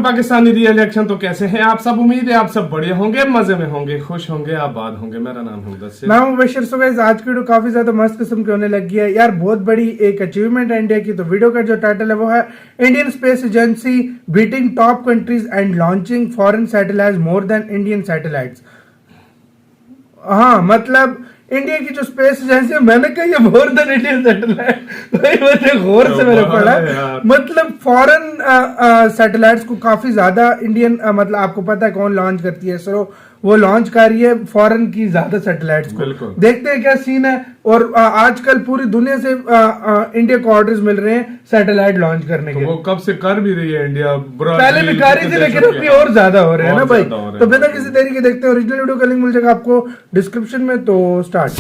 पाकिस्तानी री इलेक्शन। तो कैसे हैं आप सब? उम्मीद है आप सब बढ़िया होंगे, मजे में होंगे, खुश होंगे, आबाद होंगे। मेरा नाम है मुदस्सिर। मैं हूं बशीर। सो गाइस, आज की वीडियो काफी ज्यादा मस्त किस्म की होने लगी है यार। बहुत बड़ी एक अचीवमेंट है इंडिया की। तो वीडियो का जो टाइटल है वो है Indian space agency beating top countries and launching foreign satellites more than Indian satellites. हाँ, मतलब इंडिया की जो स्पेस एजेंसी है, मैंने कहा ये मोर देन इंडियन सैटेलाइट। मैंने गौर से मैंने पढ़ा, मतलब फॉरेन सैटेलाइट्स को काफी ज्यादा इंडियन मतलब आपको पता है कौन लॉन्च करती है? इसरो वो लॉन्च कर रही है फॉरेन की ज्यादा सैटेलाइट्स को। देखते हैं क्या सीन है। और आजकल पूरी दुनिया से इंडिया को ऑर्डर्स मिल रहे हैं सैटेलाइट लॉन्च करने के। वो कब से कर भी रही है इंडिया, पहले भी कर रही थी लेकिन अभी और ज्यादा हो रहे हैं ना भाई। तो बिना किसी देरी के देखते हैं। ओरिजिनल वीडियो का लिंक मिल जाएगा आपको डिस्क्रिप्शन में। तो स्टार्ट।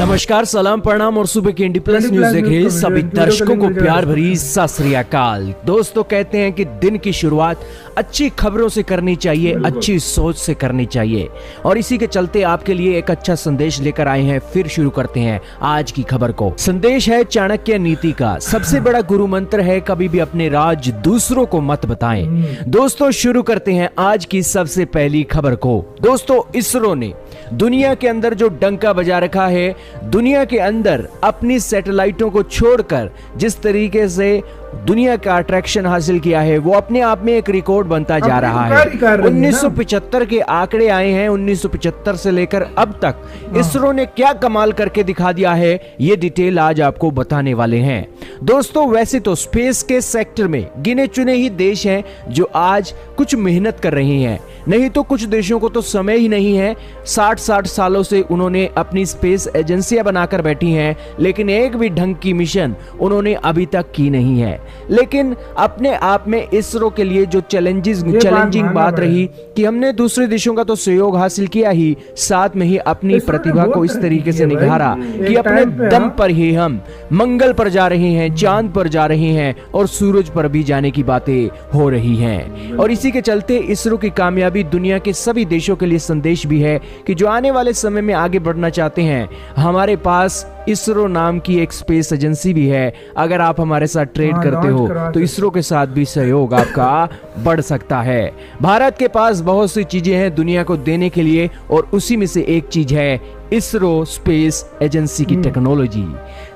नमस्कार, सलाम, प्रणाम और सुबह के इंडी प्लस न्यूज देख रहे सभी दर्शकों को प्यार भरी सत श्री अकाल। दोस्तों, कहते हैं कि दिन की शुरुआत अच्छी खबरों से करनी चाहिए, अच्छी सोच से करनी चाहिए, और इसी के चलते आपके लिए एक अच्छा संदेश लेकर आए हैं। फिर शुरू करते हैं आज की खबर को। संदेश है चाणक्य नीति का। सबसे बड़ा गुरु मंत्र है कभी भी अपने राज दूसरों को मत बताएं। दोस्तों, शुरू करते हैं आज की सबसे पहली खबर को। दोस्तों, इसरो ने दुनिया के अंदर जो डंका बजा रखा है, दुनिया के अंदर अपनी सैटेलाइटों को छोड़कर जिस तरीके से दुनिया का अट्रैक्शन हासिल किया है, वो अपने आप में एक रिकॉर्ड बनता जा रहा है। 1975 के आंकड़े आए हैं। 1975 से लेकर अब तक इसरो ने क्या कमाल करके दिखा दिया है, ये डिटेल आज आपको बताने वाले हैं। दोस्तों, वैसे तो स्पेस के सेक्टर में गिने चुने ही देश हैं जो आज कुछ मेहनत कर रहे हैं, नहीं तो कुछ देशों को तो समय ही नहीं है। 60 सालों से उन्होंने अपनी स्पेस एजेंसियां बनाकर बैठी हैं, लेकिन एक भी ढंग की मिशन उन्होंने अभी तक की नहीं है। लेकिन अपने आप में इसरो के लिए जो चैलेंजिंग बात रही कि हमने दूसरे देशों का तो सहयोग हासिल किया ही, साथ में ही अपनी प्रतिभा को इस तरीके से निखारा कि अपने दम पर ही हम मंगल पर जा रहे हैं, चांद पर जा रहे हैं और सूरज पर भी जाने की बातें हो रही हैं। और इसी के चलते इसरो की कामयाबी दुनिया के सभी देशों के लिए संदेश भी है कि जो आने वाले समय में आगे बढ़ना चाहते हैं, हमारे पास इसरो नाम की एक स्पेस एजेंसी भी है। अगर आप हमारे साथ ट्रेड करते हो तो इसरो के साथ भी सहयोग आपका बढ़ सकता है। भारत के पास बहुत सी चीजें हैं दुनिया को देने के लिए, और उसी में से एक चीज है इसरो स्पेस एजेंसी की टेक्नोलॉजी।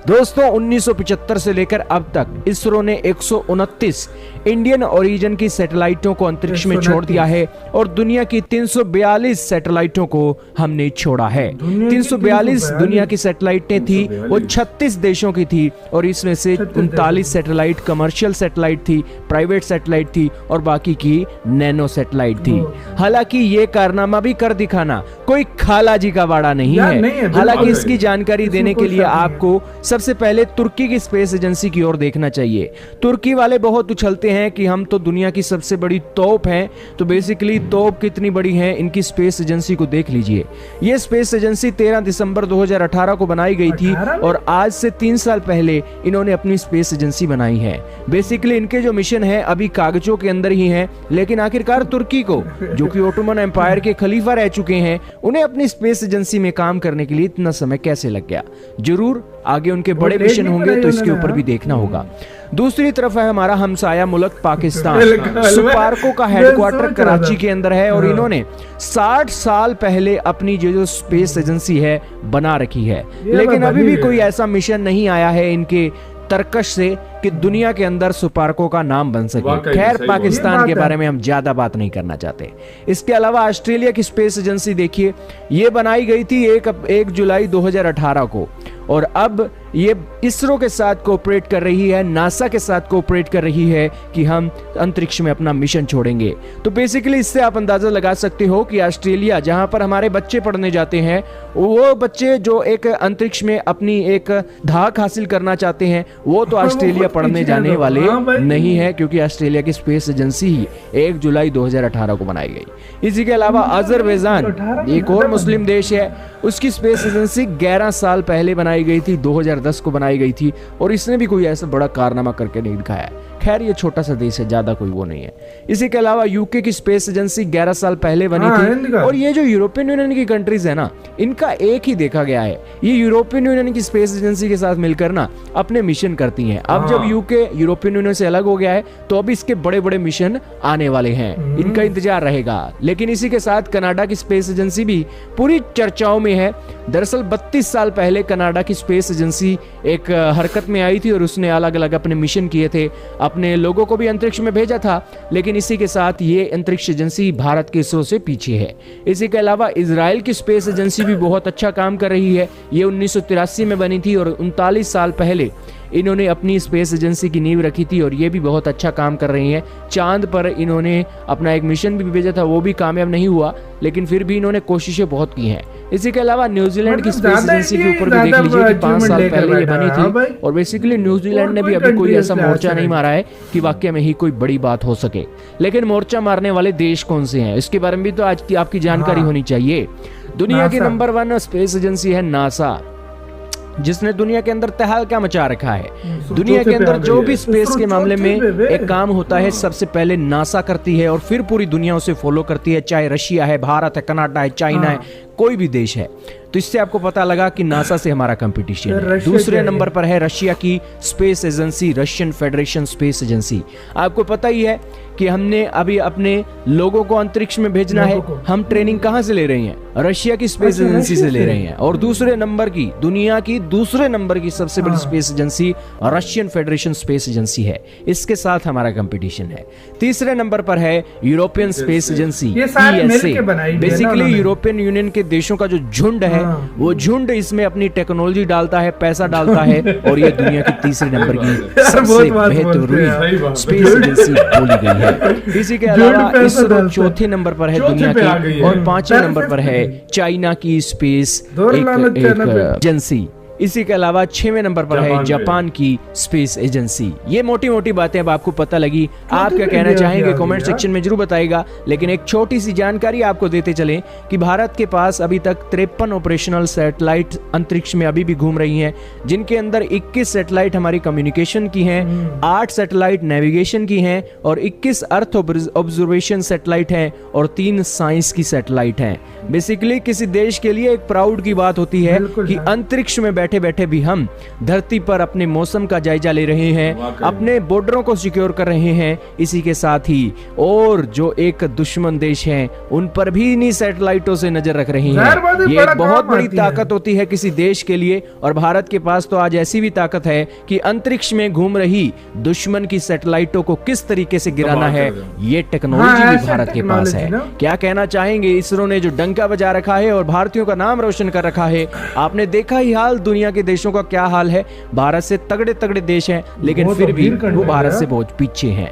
दोस्तों, 1975 से लेकर अब तक इसरो ने 129 इंडियन ओरिजिन की सैटेलाइटों को अंतरिक्ष में छोड़ दिया है, और दुनिया की 342 सैटेलाइटों को हमने छोड़ा है। 342 दुनिया की सैटेलाइटें थी, वो 36 देशों की थी, और इसमें से 39 सैटेलाइट कमर्शियल सैटेलाइट थी, प्राइवेट सैटेलाइट थी, और बाकी की नैनो सैटेलाइट थी। हालांकि ये कारनामा भी कर दिखाना कोई खाला जी का वाड़ा नहीं है। हालांकि इसकी जानकारी देने के लिए आपको सबसे पहले तुर्की की स्पेस एजेंसी की ओर देखना चाहिए। तुर्की वाले बहुत उछलते हैं कि हम तो दुनिया की सबसे बड़ी तोप हैं, तो बेसिकली तोप कितनी बड़ी है इनकी स्पेस एजेंसी को देख लीजिए। ये स्पेस एजेंसी 13 दिसंबर 2018 को बनाई गई थी, और आज से 3 साल पहले इन्होंने अपनी स्पेस एजेंसी बनाई है। बेसिकली इनके जो मिशन है अभी कागजों के अंदर ही है, लेकिन आखिरकार तुर्की को, जो कि ओटोमन एम्पायर के खलीफा रह चुके हैं, उन्हें अपनी स्पेस एजेंसी में काम करने के लिए इतना समय कैसे लग गया? जरूर आगे उनके बड़े मिशन होंगे तो इसके ऊपर भी देखना होगा। दूसरी तरफ है हमारा हमसाया मुल्क पाकिस्तान। सुपारको का हेडक्वार्टर कराची के अंदर है, और इन्होंने 60 साल पहले अपनी जो स्पेस एजेंसी है बना रखी है, लेकिन अभी भी कोई ऐसा मिशन नहीं आया है इनके तरकश से कि दुनिया के अंदर सुपारको का नाम बन सके। खैर, पाकिस्तान के बारे में हम ज्यादा बात नहीं करना चाहते। इसके अलावा ऑस्ट्रेलिया की स्पेस एजेंसी देखिए, ये बनाई गई थी 1 जुलाई 2018 को, और अब ये इसरो के साथ कोऑपरेट कर रही है, नासा के साथ कोऑपरेट कर रही है कि हम अंतरिक्ष में अपना मिशन छोड़ेंगे। तो बेसिकली इससे आप अंदाजा लगा सकते हो कि ऑस्ट्रेलिया, जहां पर हमारे बच्चे पढ़ने जाते हैं, वो बच्चे जो एक अंतरिक्ष में अपनी एक धाक हासिल करना चाहते हैं, वो तो ऑस्ट्रेलिया पढ़ने जाने वाले नहीं है, क्योंकि ऑस्ट्रेलिया की स्पेस एजेंसी ही 1 जुलाई 2018 को बनाई गई। इसी के अलावा अजरबैजान एक और मुस्लिम देश है, उसकी स्पेस एजेंसी 11 साल पहले बनाई गई थी, 2010 को बनाई गई थी, और इसने भी कोई ऐसा बड़ा कारनामा करके नहीं दिखाया। खैर ये छोटा सा देश है, ज्यादा कोई वो नहीं है। इसी के अलावा यूके की स्पेस एजेंसी 11 साल पहले बनी थी। और ये जो यूरोपियन यूनियन की कंट्रीज है ना, इनका एक ही देखा गया है, ये यूरोपियन यूनियन की स्पेस एजेंसी के साथ मिलकर ना अपने मिशन करती हैं। अब जब यूके यूरोपियन यूनियन से अलग हो गया है तो अब इसके बड़े बड़े मिशन आने वाले हैं, इनका इंतजार रहेगा। लेकिन इसी के साथ कनाडा की स्पेस एजेंसी भी पूरी चर्चाओं में है। दरअसल 32 साल पहले कनाडा की स्पेस एजेंसी एक हरकत में आई थी और उसने अलग अलग अपने मिशन किए थे, अपने लोगों को भी अंतरिक्ष में भेजा था। लेकिन इसी के साथ ये अंतरिक्ष एजेंसी भारत के इसरो से पीछे है। इसी के अलावा इजराइल की स्पेस एजेंसी भी बहुत अच्छा काम कर रही है। ये 1983 में बनी थी और 39 साल पहले इन्होंने अपनी स्पेस एजेंसी की नींव रखी थी और ये भी बहुत अच्छा काम कर रही है। चांद पर इन्होंने अपना एक मिशन भी भेजा था, वो भी कामयाब नहीं हुआ, लेकिन फिर भी इन्होंने कोशिशें बहुत की हैं। इसी के अलावा न्यूजीलैंड की स्पेस एजेंसी के ऊपर भी देख लीजिए कि 5 साल पहले ये बनी थी और बेसिकली न्यूजीलैंड ने भी अभी कोई ऐसा मोर्चा नहीं मारा है कि वाकई में ही कोई बड़ी बात हो सके। लेकिन मोर्चा मारने वाले देश कौन से हैं, इसके बारे में भी तो आज की आपकी जानकारी होनी चाहिए। दुनिया की नंबर 1 स्पेस एजेंसी है नासा, जिसने दुनिया के अंदर तहलका मचा रखा है। दुनिया के अंदर जो भी स्पेस के मामले में एक काम होता है, सबसे पहले नासा करती है और फिर पूरी दुनिया उसे फॉलो करती है, चाहे रशिया है, भारत है, कनाडा है, चाइना है, कोई भी देश है। तो इससे आपको पता लगा कि नासा से हमारा कंपटीशन है। दूसरे नंबर पर है रशिया की space agency, Russian federation space agency. आपको पता ही है कि हमने अभी अपने लोगों को अंतरिक्ष में भेजना है, हम ट्रेनिंग कहां से ले रहे हैं? रशिया की स्पेस एजेंसी से ले रहे हैं। और दूसरे नंबर की, दुनिया की दूसरे नंबर की सबसे बड़ी space agency Russian federation space agency है, इसके साथ हमारा कंपटीशन है। तीसरे नंबर पर है European space agency, basically European union के देशों का जो झुंड है, वो झुंड इसमें अपनी टेक्नोलॉजी डालता है, पैसा डालता है और ये दुनिया की तीसरे नंबर की सबसे बेहतरीन स्पेस एजेंसी बोली गई है। इसी के अलावा इसरो चौथे नंबर पर है दुनिया की और 5वें नंबर पर है चाइना की स्पेस एजेंसी। इसी के अलावा 6वें नंबर पर है जापान की स्पेस एजेंसी। ये मोटी मोटी बातें अब आपको पता लगी, आप क्या कहना चाहेंगे कमेंट सेक्शन में जरूर बताइएगा। लेकिन एक छोटी सी जानकारी आपको देते चलें कि भारत के पास अभी तक 53 ऑपरेशनल सैटेलाइट अंतरिक्ष में अभी भी घूम रही हैं, जिनके अंदर 21 सैटेलाइट हमारी कम्युनिकेशन की हैं, 8 सैटेलाइट नेविगेशन की हैं और 21 अर्थ ऑब्जर्वेशन सैटेलाइट हैं और 3 साइंस की सैटेलाइट हैं। बेसिकली किसी देश के लिए एक प्राउड की बात होती है कि अंतरिक्ष में बैठे बैठे भी हम धरती पर अपने मौसम का जायजा ले रहे हैं, अपने बॉर्डरों को सिक्योर कर रहे हैं। इसी के साथ ही और जो एक दुश्मन देश हैं उन पर भी इन्हीं सैटेलाइटों से नजर रख रहे हैं। ये एक बहुत बड़ी ताकत होती है किसी देश के लिए और भारत के पास तो आज ऐसी भी ताकत है कि अंतरिक्ष में घूम रही दुश्मन की सैटेलाइटों को किस तरीके से गिराना है, ये टेक्नोलॉजी भी भारत के पास है। क्या कहना चाहेंगे? इसरो ने जो डंका बजा रखा है और भारतीयों का नाम रोशन कर रखा है, आपने देखा ही हाल दुनिया के देशों का क्या हाल है। भारत से तगड़े तगड़े देश हैं लेकिन फिर भी वो भारत से बहुत पीछे हैं।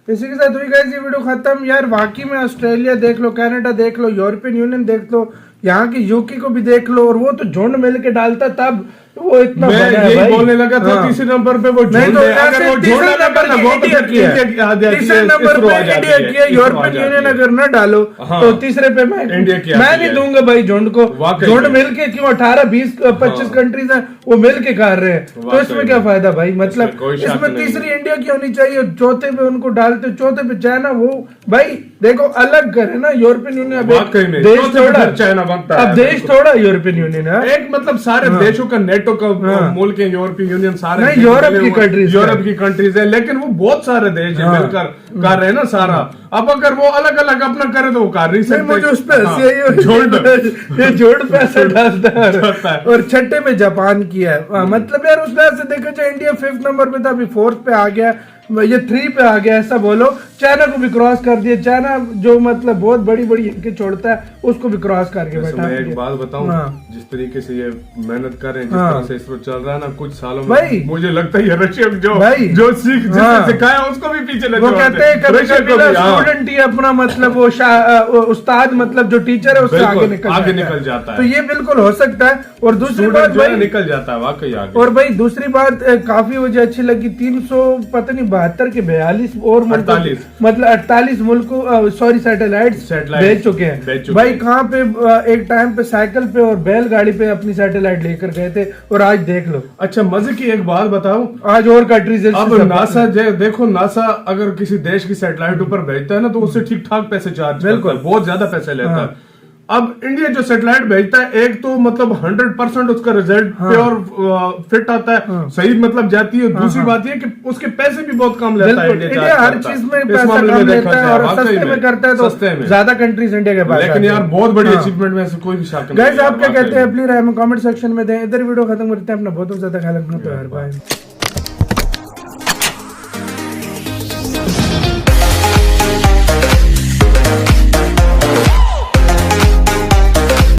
इसी के साथ हुई गाइस ये वीडियो खत्म। यार वाकई में ऑस्ट्रेलिया देख लो, कनाडा देख लो, यूरोपियन यूनियन देख लो, यहाँ की यूके को भी देख लो, और वो तो झुंड मिल के डालता तब वो इतना मैं यही बोलने लगा था। तीसरे नंबर पे वो नहीं तो अगर वो तीसरे नंबर पे इंडिया किया, यूरोपियन यूनियन अगर न डालो तो तीसरे पे मैं नहीं दूंगा भाई झुंड को। झुंड मिलके क्यों 18, 20, 25 कंट्रीज हैं वो मिलके कर रहे हैं, तो इसमें क्या फायदा भाई? मतलब इसमें तीसरी इंडिया की होनी चाहिए, चौथे पे उनको डालते, चौथे पे चाइना। वो भाई देखो अलग करे ना यूरोपियन यूनियन, देश थोड़ा चाइना बनता है, अब देश थोड़ा यूरोपियन यूनियन है एक, मतलब सारे देशों का नेटो का मुल्क है यूरोपियन यूनियन, सारे यूरोप की कंट्रीज है, लेकिन वो बहुत सारे देश है मिलकर कर रहे हैं ना सारा। अब अगर वो अलग अलग अपना करे तो वो कर नहीं सकते। मुझे उस पे जोड़ पैसा डालता है और छठे में जापान की है। मतलब यार उस तरह से देखा जाए इंडिया 5th नंबर पे था, अभी 4th पे आ गया, ये 3 पे आ गया, ऐसा बोलो। चाइना को भी क्रॉस कर दिया, चाइना जो मतलब बहुत बड़ी बड़ी इनके छोड़ता है उसको भी क्रॉस करके बैठा। मैं एक बात बताऊं, जिस तरीके से ये मेहनत कर रहे हैं, जिस तरह से इसरो चल रहा है ना, कुछ सालों में मुझे लगता है रशिया जो सिखाया उसको भी पीछे लगे। वो कहते हैं कभी स्टूडेंट ही अपना मतलब वो उस्ताद मतलब जो टीचर है उससे आगे निकल जाता है, तो ये बिल्कुल हो सकता है। और दूसरी बात भाई निकल जाता है वाकई आगे। और भाई दूसरी बात काफी मुझे अच्छी लगी, 300 पता नहीं 72 के 42 और 48 मतलब 48 मुल्कों सॉरी सैटेलाइट भेज चुके हैं। भाई कहाँ पे एक टाइम पे साइकिल पे और बैलगाड़ी पे अपनी सैटेलाइट लेकर गए थे और आज देख लो। अच्छा मजे की एक बात बताऊं, आज और कंट्रीज अब नासा देखो, नासा अगर किसी देश की सैटेलाइट ऊपर भेजता है ना तो उससे ठीक ठाक पैसे चार्ज करता है, बहुत ज्यादा पैसे लेता है। अब इंडिया जो सैटेलाइट भेजता है, एक तो मतलब 100% उसका रिजल्ट प्योर फिट आता है, सही मतलब जाती है। दूसरी बात ये कि उसके पैसे भी बहुत कम लेता है इंडिया हर चीज में पैसा कम लेता है और सस्ते में करता है, तो ज्यादा कंट्रीज इंडिया के पास। लेकिन यार बहुत बड़ी अचीवमेंट में से कोई भी शक नहीं। गाइस आप क्या कहते हैं अपनी राय में कमेंट सेक्शन में दें। इधर वीडियो खत्म करते हैं, अपना बहुत ज्यादा ख्याल रखना। तो यार बाय।